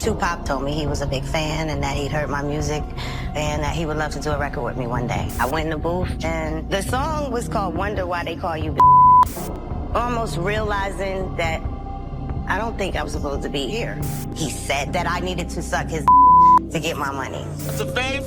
Tupac told me he was a big fan and that he'd heard my music and that he would love to do a record with me one day. I went in the booth and the song was called Wonder Why They Call You Almost realizing that I don't think I was supposed to be here. He said that I needed to suck his to get my money. That's a Faith?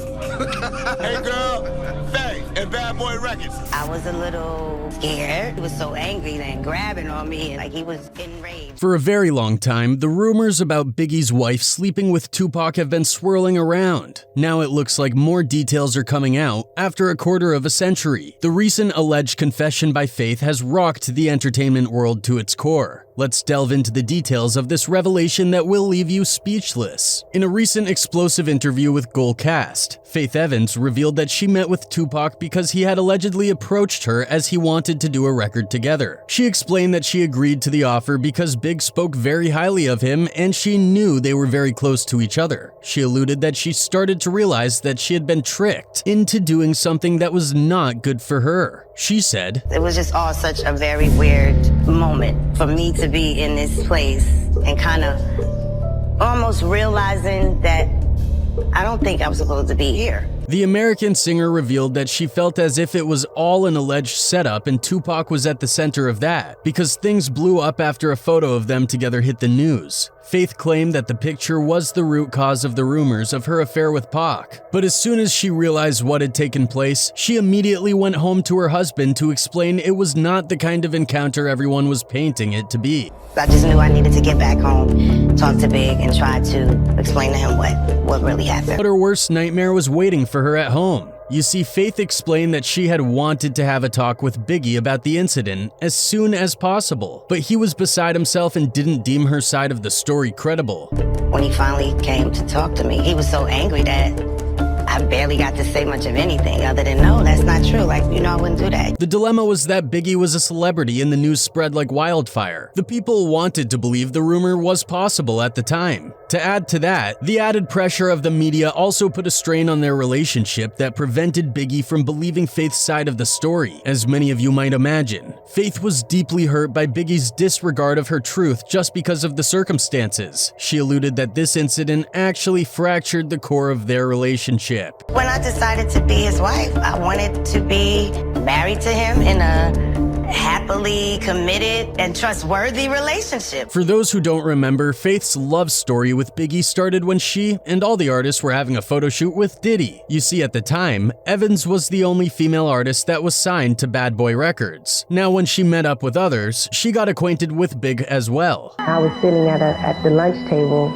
Hey girl, Faith and Bad Boy Records. I was a little scared. He was so angry and grabbing on me like he was enraged. For a very long time, the rumors about Biggie's wife sleeping with Tupac have been swirling around. Now it looks like more details are coming out after a quarter of a century. The recent alleged confession by Faith has rocked the entertainment world to its core. Let's delve into the details of this revelation that will leave you speechless. In a recent explosive interview with Goalcast, Faith Evans revealed that she met with Tupac because he had allegedly approached her as he wanted to do a record together. She explained that she agreed to the offer because Big spoke very highly of him and she knew they were very close to each other. She alluded that she started to realize that she had been tricked into doing something that was not good for her. She said, "It was just all such a very weird moment for me to be in this place and kind of almost realizing that I don't think I was supposed to be here." The American singer revealed that she felt as if it was all an alleged setup and Tupac was at the center of that, because things blew up after a photo of them together hit the news. Faith claimed that the picture was the root cause of the rumors of her affair with Pac. But as soon as she realized what had taken place, she immediately went home to her husband to explain it was not the kind of encounter everyone was painting it to be. I just knew I needed to get back home, talk to Big, and try to explain to him what really happened. But her worst nightmare was waiting for her at home. You see, Faith explained that she had wanted to have a talk with Biggie about the incident as soon as possible, but he was beside himself and didn't deem her side of the story credible. When he finally came to talk to me, he was so angry that I barely got to say much of anything other than, no, that's not true. Like, I wouldn't do that. The dilemma was that Biggie was a celebrity and the news spread like wildfire. The people wanted to believe the rumor was possible at the time. To add to that, the added pressure of the media also put a strain on their relationship that prevented Biggie from believing Faith's side of the story. As many of you might imagine, Faith was deeply hurt by Biggie's disregard of her truth just because of the circumstances. She alluded that this incident actually fractured the core of their relationship. When I decided to be his wife, I wanted to be married to him in a happily committed and trustworthy relationship. For those who don't remember, Faith's love story with Biggie started when she and all the artists were having a photo shoot with Diddy. You see, at the time, Evans was the only female artist that was signed to Bad Boy Records. Now, when she met up with others, she got acquainted with Big as well. I was sitting at the lunch table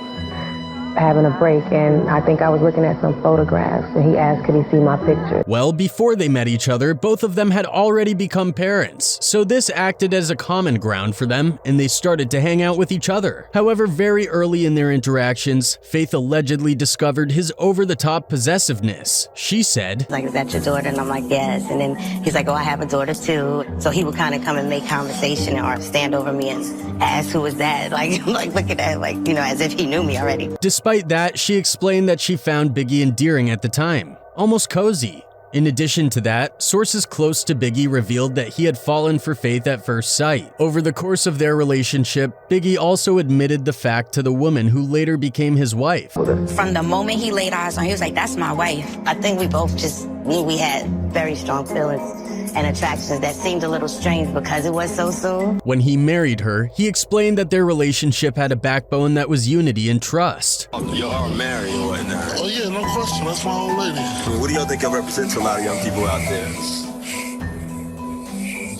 having a break, and I think I was looking at some photographs, and he asked could he see my picture. Well, before they met each other, both of them had already become parents, so this acted as a common ground for them, and they started to hang out with each other. However, very early in their interactions, Faith allegedly discovered his over-the-top possessiveness. She said, like, "Is that your daughter?" And I'm like, "Yes." And then he's like, "Oh, I have a daughter too." So he would kind of come and make conversation or stand over me and ask who was that, like look at that, like, as if he knew me already. Despite that, she explained that she found Biggie endearing at the time, almost cozy. In addition to that, sources close to Biggie revealed that he had fallen for Faith at first sight. Over the course of their relationship, Biggie also admitted the fact to the woman who later became his wife. From the moment he laid eyes on her, he was like, "That's my wife." I think we both just knew we had very strong feelings and attractions that seemed a little strange because it was so soon. When he married her, he explained that their relationship had a backbone that was unity and trust. Y'all are married or whatnot. Oh yeah, no question. That's my old lady. What do y'all think it represents to a lot of young people out there?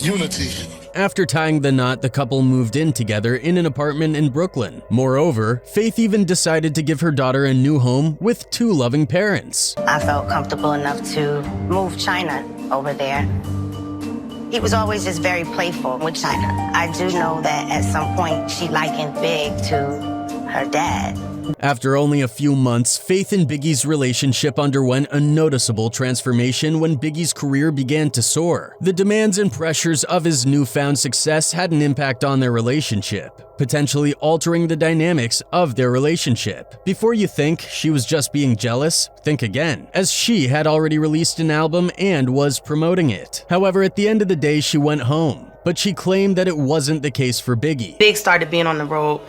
Unity. After tying the knot, the couple moved in together in an apartment in Brooklyn. Moreover, Faith even decided to give her daughter a new home with two loving parents. I felt comfortable enough to move China over there. He was always just very playful with China. I do know that at some point she likened Big to her dad. After only a few months, Faith and Biggie's relationship underwent a noticeable transformation when Biggie's career began to soar. The demands and pressures of his newfound success had an impact on their relationship, potentially altering the dynamics of their relationship. Before you think she was just being jealous, think again, as she had already released an album and was promoting it. However, at the end of the day, she went home, but she claimed that it wasn't the case for Biggie. Big started being on the road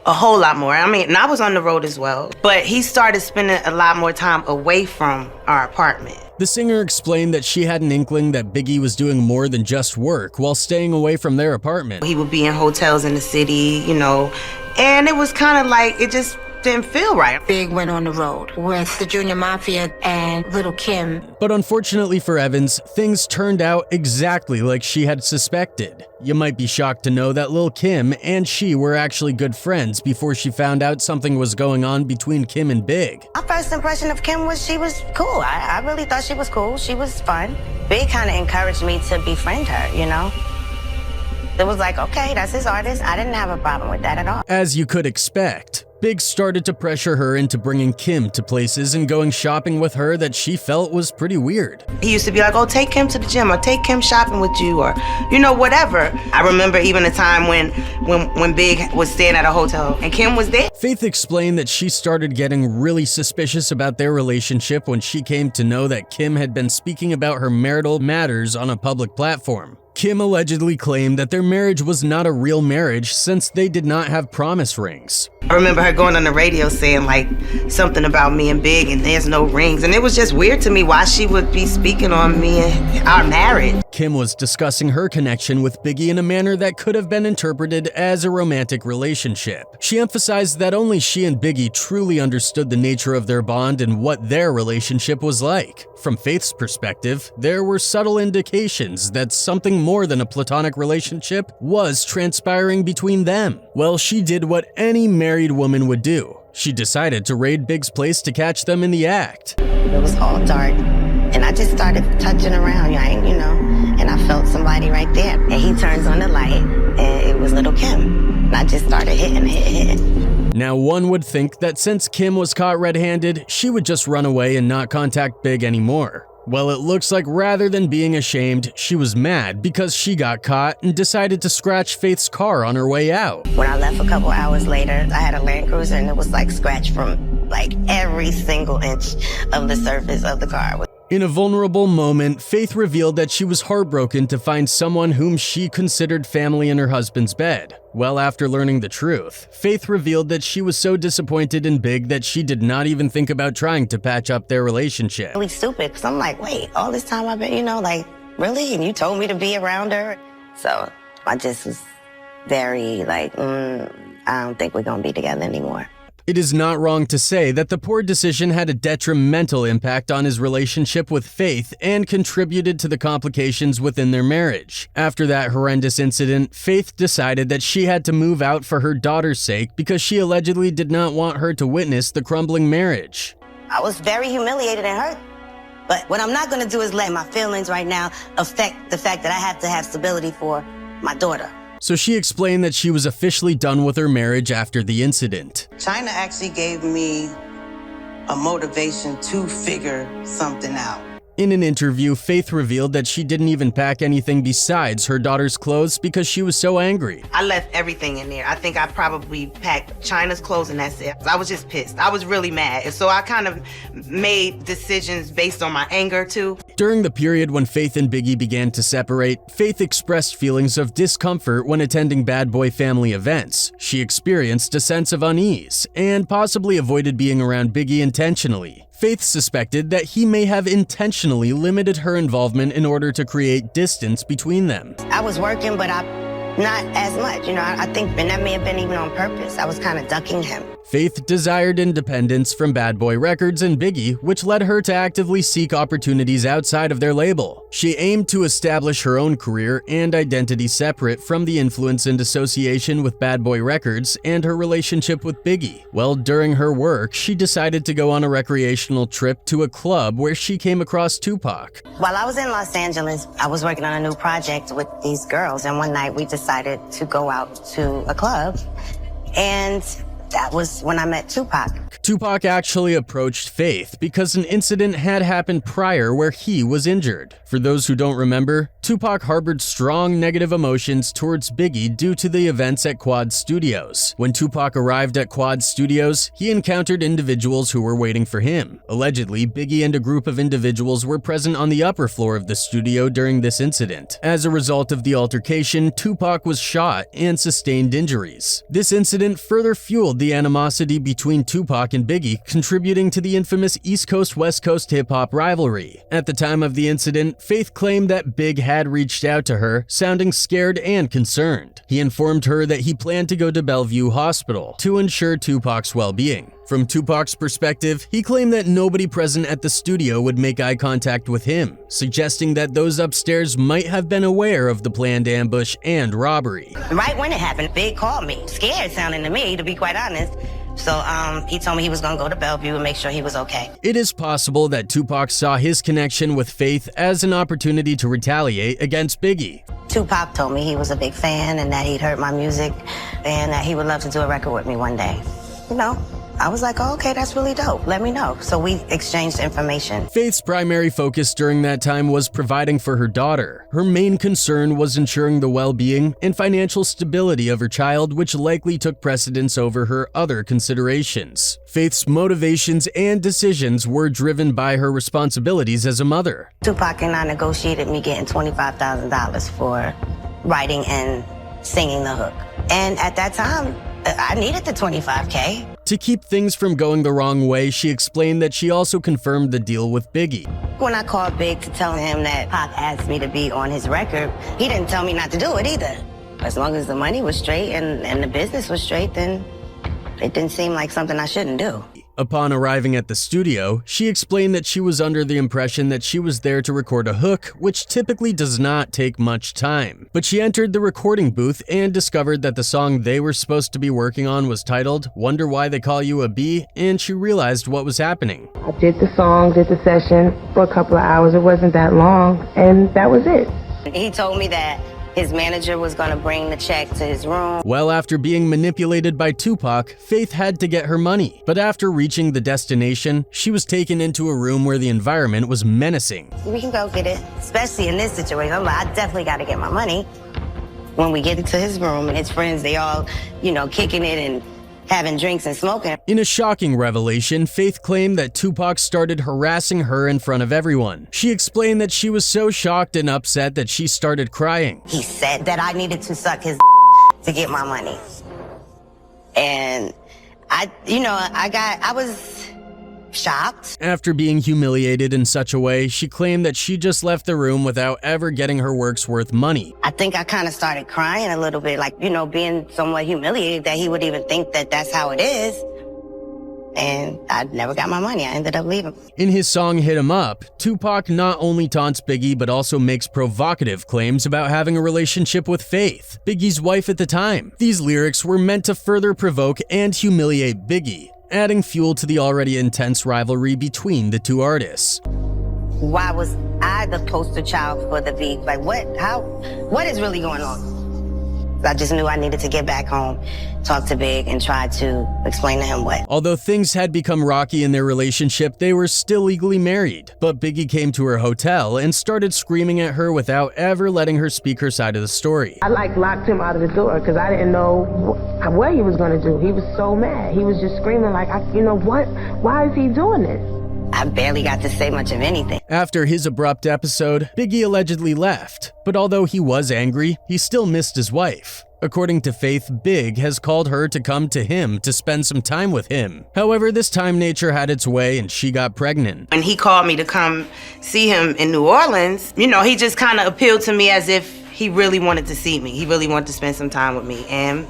A whole lot more. I mean, and I was on the road as well, but he started spending a lot more time away from our apartment. The singer explained that she had an inkling that Biggie was doing more than just work while staying away from their apartment. He would be in hotels in the city, you know, and it was kind of like, it just didn't feel right. Big went on the road with the Junior Mafia and Little Kim. But unfortunately for Evans, things turned out exactly like she had suspected. You might be shocked to know that Lil' Kim and she were actually good friends before she found out something was going on between Kim and Big. My first impression of Kim was she was cool. I really thought she was cool. She was fun. Big kind of encouraged me to befriend her, you know? It was like, okay, that's his artist. I didn't have a problem with that at all. As you could expect, Big started to pressure her into bringing Kim to places and going shopping with her that she felt was pretty weird. He used to be like, oh, take Kim to the gym, or take Kim shopping with you, or, you know, whatever. I remember even a time when Big was staying at a hotel and Kim was there. Faith explained that she started getting really suspicious about their relationship when she came to know that Kim had been speaking about her marital matters on a public platform. Kim allegedly claimed that their marriage was not a real marriage since they did not have promise rings. I remember her going on the radio saying like something about me and Big and there's no rings. And it was just weird to me why she would be speaking on me and our marriage. Kim was discussing her connection with Biggie in a manner that could have been interpreted as a romantic relationship. She emphasized that only she and Biggie truly understood the nature of their bond and what their relationship was like. From Faith's perspective, there were subtle indications that something more than a platonic relationship was transpiring between them. Well, she did what any married woman would do. She decided to raid Big's place to catch them in the act. It was all dark, and I just started touching around, you know, and I felt somebody right there. And he turns on the light, and it was Little Kim. And I just started hitting. Now, one would think that since Kim was caught red-handed, she would just run away and not contact Big anymore. Well, it looks like rather than being ashamed, she was mad because she got caught and decided to scratch Faith's car on her way out. When I left a couple hours later, I had a Land Cruiser and it was like scratched from like every single inch of the surface of the car. In a vulnerable moment, Faith revealed that she was heartbroken to find someone whom she considered family in her husband's bed. Well, after learning the truth, Faith revealed that she was so disappointed in Big that she did not even think about trying to patch up their relationship. Really stupid, because I'm like, wait, all this time I've been, you know, like, really? And you told me to be around her? So I just was very like, I don't think we're gonna be together anymore. It is not wrong to say that the poor decision had a detrimental impact on his relationship with Faith and contributed to the complications within their marriage. After that horrendous incident, Faith decided that she had to move out for her daughter's sake because she allegedly did not want her to witness the crumbling marriage. I was very humiliated and hurt. But what I'm not gonna do is let my feelings right now affect the fact that I have to have stability for my daughter. So she explained that she was officially done with her marriage after the incident. China actually gave me a motivation to figure something out. In an interview, Faith revealed that she didn't even pack anything besides her daughter's clothes because she was so angry. I left everything in there. I think I probably packed China's clothes and that's it. I was just pissed. I was really mad. And so I kind of made decisions based on my anger too. During the period when Faith and Biggie began to separate, Faith expressed feelings of discomfort when attending bad boy family events. She experienced a sense of unease and possibly avoided being around Biggie intentionally. Faith suspected that he may have intentionally limited her involvement in order to create distance between them. I was working, but not as much, you know, I think, and that may have been even on purpose. I was kind of ducking him. Faith desired independence from Bad Boy Records and Biggie, which led her to actively seek opportunities outside of their label. She aimed to establish her own career and identity separate from the influence and association with Bad Boy Records and her relationship with Biggie. Well, during her work, she decided to go on a recreational trip to a club where she came across Tupac. While I was in Los Angeles, I was working on a new project with these girls, and one night we decided to go out to a club, and That was when I met Tupac. Tupac actually approached Faith because an incident had happened prior where he was injured. For those who don't remember, Tupac harbored strong negative emotions towards Biggie due to the events at Quad Studios. When Tupac arrived at Quad Studios, he encountered individuals who were waiting for him. Allegedly, Biggie and a group of individuals were present on the upper floor of the studio during this incident. As a result of the altercation, Tupac was shot and sustained injuries. This incident further fueled the animosity between Tupac and Biggie, contributing to the infamous East Coast-West Coast hip-hop rivalry. At the time of the incident, Faith claimed that Big had reached out to her, sounding scared and concerned. He informed her that he planned to go to Bellevue Hospital to ensure Tupac's well-being. From Tupac's perspective, he claimed that nobody present at the studio would make eye contact with him, suggesting that those upstairs might have been aware of the planned ambush and robbery. Right when it happened, Big called me, scared sounding to me, to be quite honest. So he told me he was gonna go to Bellevue and make sure he was okay. It is possible that Tupac saw his connection with Faith as an opportunity to retaliate against Biggie. Tupac told me he was a big fan and that he'd heard my music and that he would love to do a record with me one day. You know, I was like, oh, okay, that's really dope. Let me know. So we exchanged information. Faith's primary focus during that time was providing for her daughter. Her main concern was ensuring the well-being and financial stability of her child, which likely took precedence over her other considerations. Faith's motivations and decisions were driven by her responsibilities as a mother. Tupac and I negotiated me getting $25,000 for writing and singing the hook. And at that time, I needed the $25K. To keep things from going the wrong way, she explained that she also confirmed the deal with Biggie. When I called Big to tell him that Pac asked me to be on his record, he didn't tell me not to do it either. As long as the money was straight and the business was straight, then it didn't seem like something I shouldn't do. Upon arriving at the studio, she explained that she was under the impression that she was there to record a hook, which typically does not take much time. But she entered the recording booth and discovered that the song they were supposed to be working on was titled "Wonder Why They Call You a Bee," and she realized what was happening. I did the song, did the session for a couple of hours. It wasn't that long, and that was it. He told me that his manager was gonna bring the check to his room. Well, after being manipulated by Tupac, Faith had to get her money. But after reaching the destination, she was taken into a room where the environment was menacing. We can go get it, especially in this situation. I'm like, I definitely gotta get my money. When we get to his room and his friends, they all, kicking it and having drinks and smoking. In a shocking revelation, Faith claimed that Tupac started harassing her in front of everyone. She explained that she was so shocked and upset that she started crying. He said that I needed to suck his to get my money. And I was shocked. After being humiliated in such a way, she claimed that she just left the room without ever getting her work's worth money. I think I kind of started crying a little bit, being somewhat humiliated that he would even think that that's how it is. And I never got my money. I ended up leaving. In his song Hit 'Em Up, Tupac not only taunts Biggie but also makes provocative claims about having a relationship with Faith, Biggie's wife at the time. These lyrics were meant to further provoke and humiliate Biggie, adding fuel to the already intense rivalry between the two artists. Why was I the poster child for the beef? What is really going on? I just knew I needed to get back home, talk to Big, and try to explain to him what. Although things had become rocky in their relationship, they were still legally married. But Biggie came to her hotel and started screaming at her without ever letting her speak her side of the story. I locked him out of the door because I didn't know what he was going to do. He was so mad. He was just screaming like, what? Why is he doing this? I barely got to say much of anything. After his abrupt episode, Biggie allegedly left. But although he was angry, he still missed his wife. According to Faith, Big has called her to come to him to spend some time with him. However, this time nature had its way and she got pregnant. When he called me to come see him in New Orleans, he just kind of appealed to me as if he really wanted to see me. He really wanted to spend some time with me. And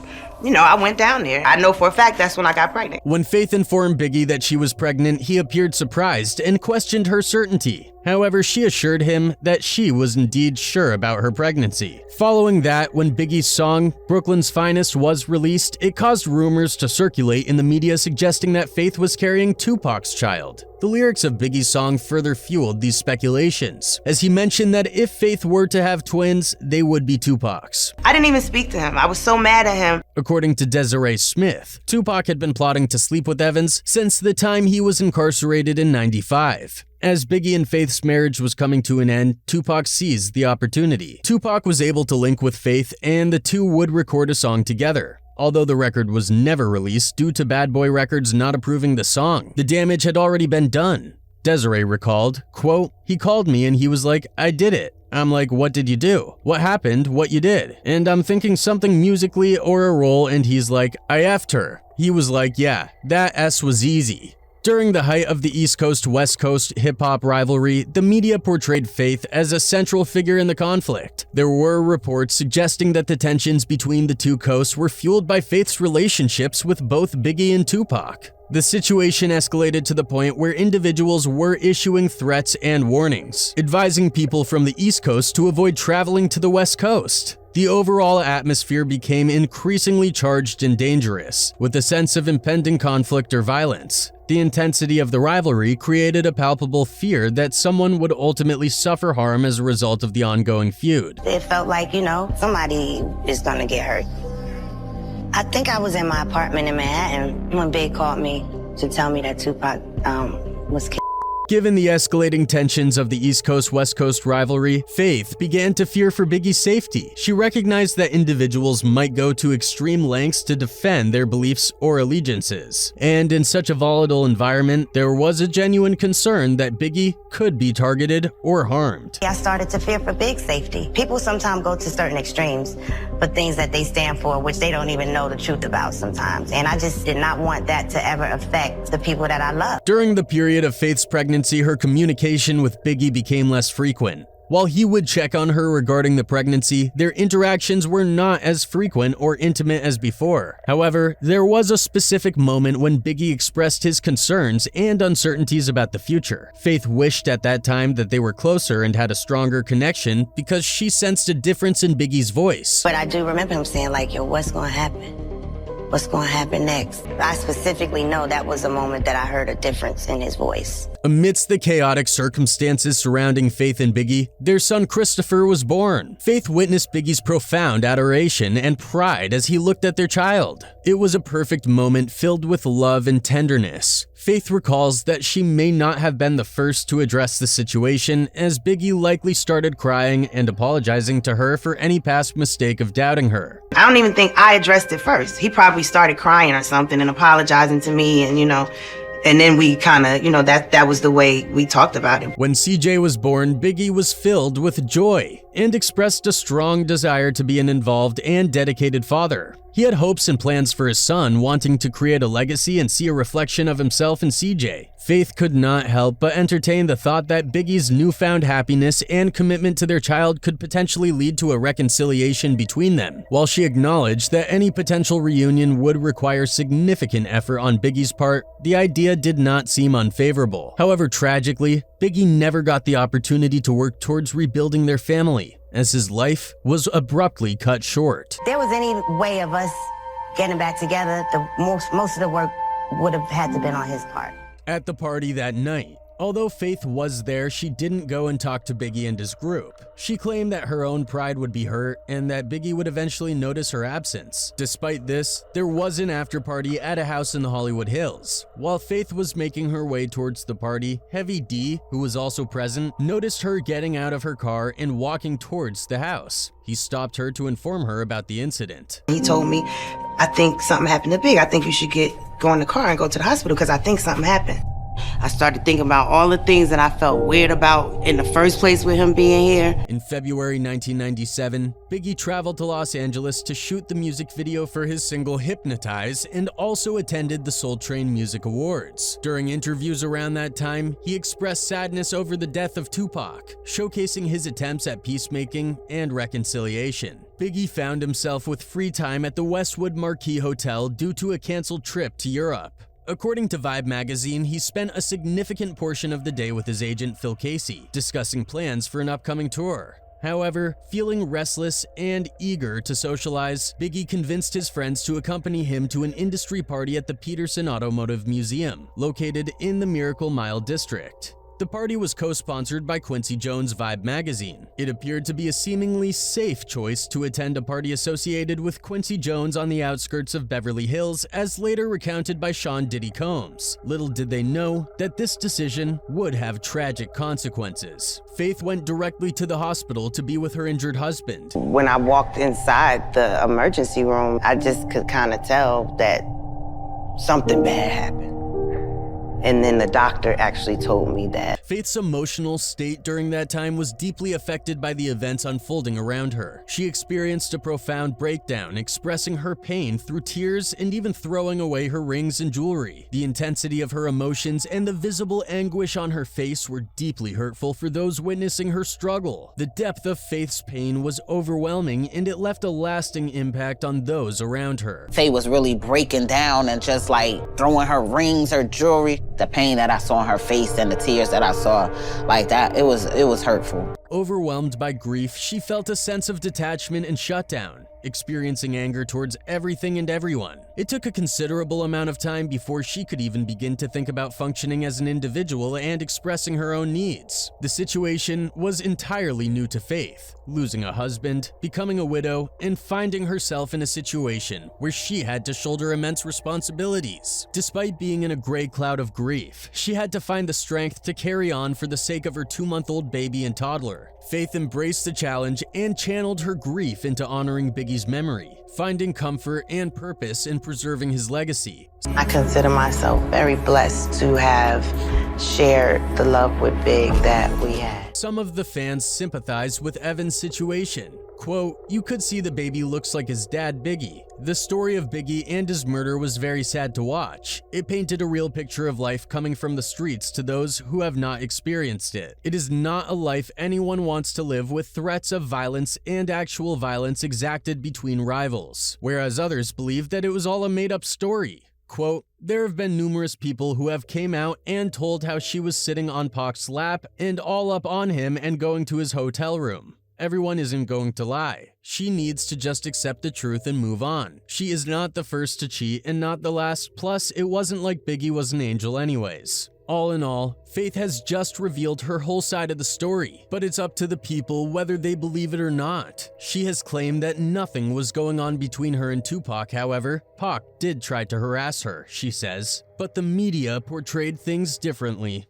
I went down there. I know for a fact that's when I got pregnant. When Faith informed Biggie that she was pregnant, he appeared surprised and questioned her certainty. However, she assured him that she was indeed sure about her pregnancy. Following that, when Biggie's song, Brooklyn's Finest, was released, it caused rumors to circulate in the media suggesting that Faith was carrying Tupac's child. The lyrics of Biggie's song further fueled these speculations, as he mentioned that if Faith were to have twins, they would be Tupac's. I didn't even speak to him. I was so mad at him. According to Desiree Smith, Tupac had been plotting to sleep with Evans since the time he was incarcerated in '95. As Biggie and Faith's marriage was coming to an end, Tupac seized the opportunity. Tupac was able to link with Faith, and the two would record a song together. Although the record was never released due to Bad Boy Records not approving the song, the damage had already been done. Desiree recalled, quote, "He called me and he was like, I did it. I'm like, what did you do? What happened? What you did? And I'm thinking something musically or a role, and he's like, I effed her. He was like, yeah, that S was easy." During the height of the East Coast-West Coast hip-hop rivalry, the media portrayed Faith as a central figure in the conflict. There were reports suggesting that the tensions between the two coasts were fueled by Faith's relationships with both Biggie and Tupac. The situation escalated to the point where individuals were issuing threats and warnings, advising people from the East Coast to avoid traveling to the West Coast. The overall atmosphere became increasingly charged and dangerous, with a sense of impending conflict or violence. The intensity of the rivalry created a palpable fear that someone would ultimately suffer harm as a result of the ongoing feud. It felt like, somebody is gonna get hurt. I think I was in my apartment in Manhattan when Big called me to tell me that Tupac was killed. Given the escalating tensions of the East Coast-West Coast rivalry, Faith began to fear for Biggie's safety. She recognized that individuals might go to extreme lengths to defend their beliefs or allegiances. And in such a volatile environment, there was a genuine concern that Biggie could be targeted or harmed. I started to fear for Big's safety. People sometimes go to certain extremes for things that they stand for, which they don't even know the truth about sometimes. And I just did not want that to ever affect the people that I love. During the period of Faith's pregnancy, her communication with Biggie became less frequent. While he would check on her regarding the pregnancy, their interactions were not as frequent or intimate as before. However, there was a specific moment when Biggie expressed his concerns and uncertainties about the future. Faith wished at that time that they were closer and had a stronger connection because she sensed a difference in Biggie's voice. But I do remember him saying what's gonna happen? What's going to happen next? I specifically know that was a moment that I heard a difference in his voice. Amidst the chaotic circumstances surrounding Faith and Biggie, their son Christopher was born. Faith witnessed Biggie's profound adoration and pride as he looked at their child. It was a perfect moment filled with love and tenderness. Faith recalls that she may not have been the first to address the situation, as Biggie likely started crying and apologizing to her for any past mistake of doubting her. I don't even think I addressed it first. He probably started crying or something and apologizing to me, and then we kind of, that was the way we talked about it. When CJ was born, Biggie was filled with joy and expressed a strong desire to be an involved and dedicated father. He had hopes and plans for his son, wanting to create a legacy and see a reflection of himself in CJ. Faith could not help but entertain the thought that Biggie's newfound happiness and commitment to their child could potentially lead to a reconciliation between them. While she acknowledged that any potential reunion would require significant effort on Biggie's part, the idea did not seem unfavorable. However, tragically, Biggie never got the opportunity to work towards rebuilding their family, as his life was abruptly cut short. If there was any way of us getting back together, most of the work would have had to been on his part. At the party that night, although Faith was there, she didn't go and talk to Biggie and his group. She claimed that her own pride would be hurt and that Biggie would eventually notice her absence. Despite this, there was an after party at a house in the Hollywood Hills. While Faith was making her way towards the party, Heavy D, who was also present, noticed her getting out of her car and walking towards the house. He stopped her to inform her about the incident. He told me, I think something happened to Big. I think you should go in the car and go to the hospital because I think something happened. I started thinking about all the things that I felt weird about in the first place with him being here. In February 1997, Biggie traveled to Los Angeles to shoot the music video for his single Hypnotize and also attended the Soul Train Music Awards. During interviews around that time, he expressed sadness over the death of Tupac, showcasing his attempts at peacemaking and reconciliation. Biggie found himself with free time at the Westwood Marquis Hotel due to a canceled trip to Europe. According to Vibe magazine, he spent a significant portion of the day with his agent Phil Casey, discussing plans for an upcoming tour. However, feeling restless and eager to socialize, Biggie convinced his friends to accompany him to an industry party at the Peterson Automotive Museum, located in the Miracle Mile district. The party was co-sponsored by Quincy Jones' Vibe magazine. It appeared to be a seemingly safe choice to attend a party associated with Quincy Jones on the outskirts of Beverly Hills, as later recounted by Sean Diddy Combs. Little did they know that this decision would have tragic consequences. Faith went directly to the hospital to be with her injured husband. When I walked inside the emergency room, I just could kind of tell that something bad happened. And then the doctor actually told me that. Faith's emotional state during that time was deeply affected by the events unfolding around her. She experienced a profound breakdown, expressing her pain through tears and even throwing away her rings and jewelry. The intensity of her emotions and the visible anguish on her face were deeply hurtful for those witnessing her struggle. The depth of Faith's pain was overwhelming, and it left a lasting impact on those around her. Faith was really breaking down and just like throwing her rings, her jewelry. The pain that I saw on her face and the tears that I saw, like that, it was hurtful. Overwhelmed by grief, she felt a sense of detachment and shutdown, experiencing anger towards everything and everyone. It took a considerable amount of time before she could even begin to think about functioning as an individual and expressing her own needs. The situation was entirely new to Faith, losing a husband, becoming a widow, and finding herself in a situation where she had to shoulder immense responsibilities. Despite being in a gray cloud of grief, she had to find the strength to carry on for the sake of her 2-month-old baby and toddler. Faith embraced the challenge and channeled her grief into honoring Biggie's memory, finding comfort and purpose in preserving his legacy. I consider myself very blessed to have shared the love with Big that we had. Some of the fans sympathized with Evan's situation. Quote, "You could see the baby looks like his dad, Biggie. The story of Biggie and his murder was very sad to watch. It painted a real picture of life coming from the streets to those who have not experienced it. It is not a life anyone wants to live, with threats of violence and actual violence exacted between rivals, whereas others believe that it was all a made-up story." Quote, "There have been numerous people who have came out and told how she was sitting on Pac's lap and all up on him and going to his hotel room. Everyone isn't going to lie. She needs to just accept the truth and move on. She is not the first to cheat and not the last, plus it wasn't like Biggie was an angel anyways." All in all, Faith has just revealed her whole side of the story, but it's up to the people whether they believe it or not. She has claimed that nothing was going on between her and Tupac, however. Pac did try to harass her, she says, but the media portrayed things differently.